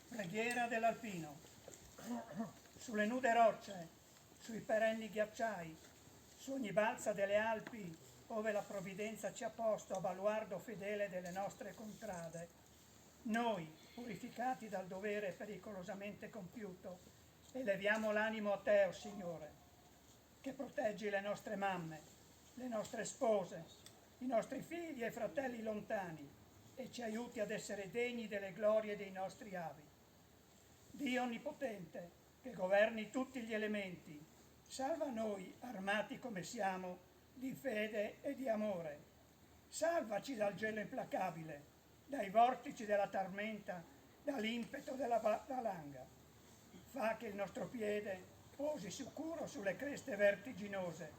Preghiera dell'Alpino. Sulle nude rocce, sui perenni ghiacciai, su ogni balza delle Alpi, ove la provvidenza ci ha posto a baluardo fedele delle nostre contrade, noi, purificati dal dovere pericolosamente compiuto, eleviamo l'animo a te, o Signore, che proteggi le nostre mamme, le nostre spose, i nostri figli e fratelli lontani e ci aiuti ad essere degni delle glorie dei nostri avi. Dio Onnipotente, che governi tutti gli elementi, salva noi, armati come siamo, di fede e di amore. Salvaci dal gelo implacabile, dai vortici della tormenta, dall'impeto della valanga. Fa che il nostro piede posi sicuro sulle creste vertiginose,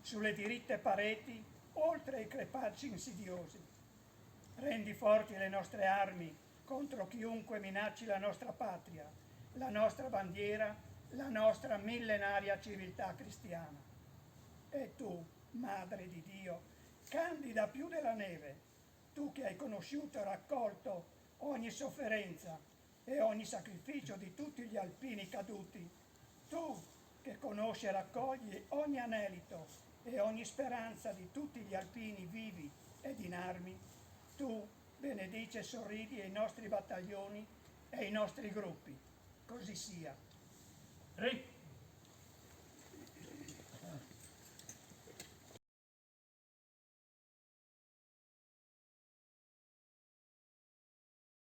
sulle diritte pareti, oltre i crepacci insidiosi. Rendi forti le nostre armi contro chiunque minacci la nostra patria, la nostra bandiera, la nostra millenaria civiltà cristiana. E tu, Madre di Dio, candida più della neve, tu che hai conosciuto e raccolto ogni sofferenza e ogni sacrificio di tutti gli alpini caduti, tu che conosci e raccogli ogni anelito e ogni speranza di tutti gli alpini vivi ed in armi, tu benedici e sorridi ai nostri battaglioni e ai nostri gruppi. Così sia.